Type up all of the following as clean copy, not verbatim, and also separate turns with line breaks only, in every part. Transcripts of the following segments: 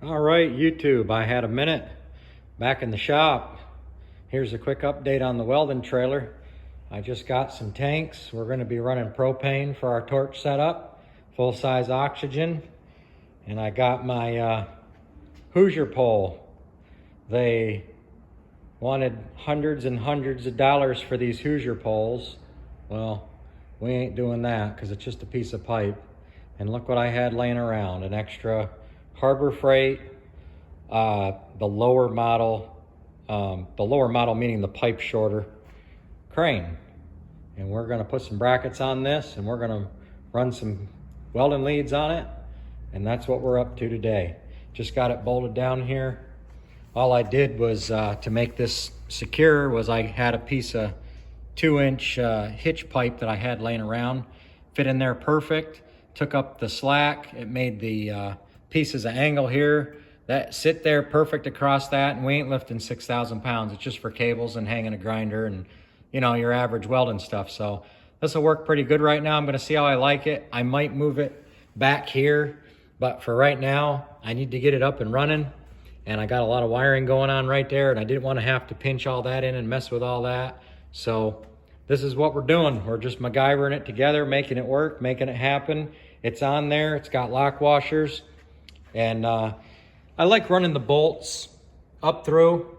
All right, YouTube, I had a minute back in the shop. Here's a quick update on the welding trailer. I just got some tanks. We're going to be running propane for our torch setup, full-size oxygen. And I got my Hoosier pole. They wanted hundreds and hundreds of dollars for these Hoosier poles. Well, we ain't doing that because it's just a piece of pipe. And look what I had laying around, an extra Harbor Freight, the lower model meaning the pipe shorter crane. And we're gonna put some brackets on this and we're gonna run some welding leads on it. And that's what we're up to today. Just got it bolted down here. All I did was, to make this secure, was I had a piece of 2-inch hitch pipe that I had laying around, fit in there perfect, took up the slack. It made the pieces of angle here that sit there perfect across that, and we ain't lifting 6,000 pounds. It's just for cables and hanging a grinder and, you know, your average welding stuff. So this will work pretty good right now. I'm gonna see how I like it. I might move it back here, but for right now, I need to get it up and running. And I got a lot of wiring going on right there, and I didn't want to have to pinch all that in and mess with all that. So this is what we're doing. We're just MacGyvering it together, making it work, making it happen. It's on there, it's got lock washers. And I like running the bolts up through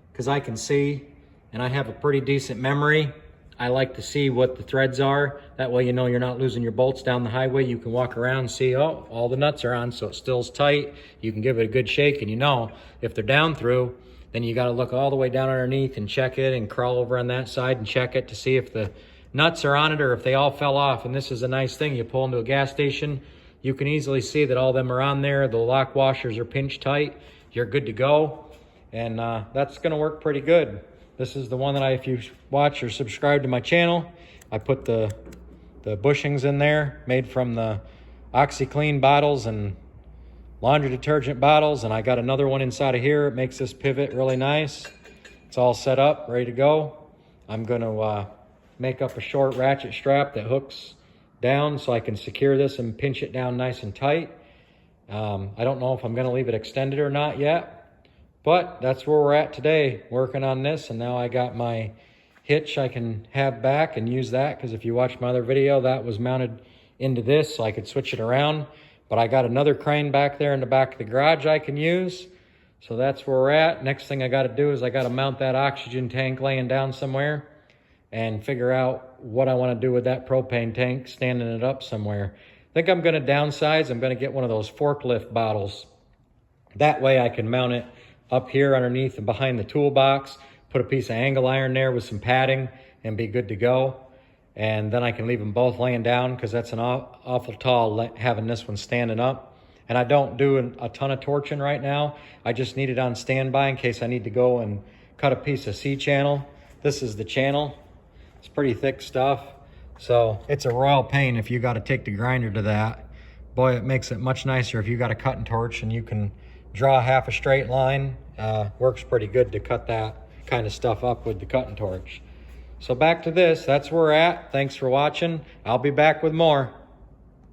because I can see, and I have a pretty decent memory. I like to see what the threads are. That way you know you're not losing your bolts down the highway. You can walk around and see, oh, all the nuts are on, so it still's tight. You can give it a good shake, and you know if they're down through, then you gotta look all the way down underneath and check it and crawl over on that side and check it to see if the nuts are on it or if they all fell off. And this is a nice thing. You pull into a gas station, you can easily see that all them are on there. The lock washers are pinch tight. You're good to go. And that's gonna work pretty good. This is the one that if you watch or subscribe to my channel, I put the bushings in there, made from the OxyClean bottles and laundry detergent bottles. And I got another one inside of here. It makes this pivot really nice. It's all set up, ready to go. I'm gonna make up a short ratchet strap that hooks down so I can secure this and pinch it down nice and tight. I don't know if I'm gonna leave it extended or not yet. But that's where we're at today, working on this. And now I got my hitch I can have back and use that, because if you watch my other video, that was mounted into this so I could switch it around. But I got another crane back there in the back of the garage I can use. So that's where we're at. Next thing I got to do is I got to mount that oxygen tank laying down somewhere and figure out what I want to do with that propane tank, standing it up somewhere. I think I'm going to downsize. I'm going to get one of those forklift bottles. That way I can mount it up here underneath and behind the toolbox, put a piece of angle iron there with some padding and be good to go. And then I can leave them both laying down because that's an awful tall having this one standing up. And I don't do a ton of torching right now. I just need it on standby in case I need to go and cut a piece of C-channel. This is the channel. It's pretty thick stuff. So it's a royal pain if you got to take the grinder to that. Boy, it makes it much nicer if you got a cutting torch and you can draw half a straight line. Works pretty good to cut that kind of stuff up with the cutting torch. So back to this, that's where we're at. Thanks for watching. I'll be back with more.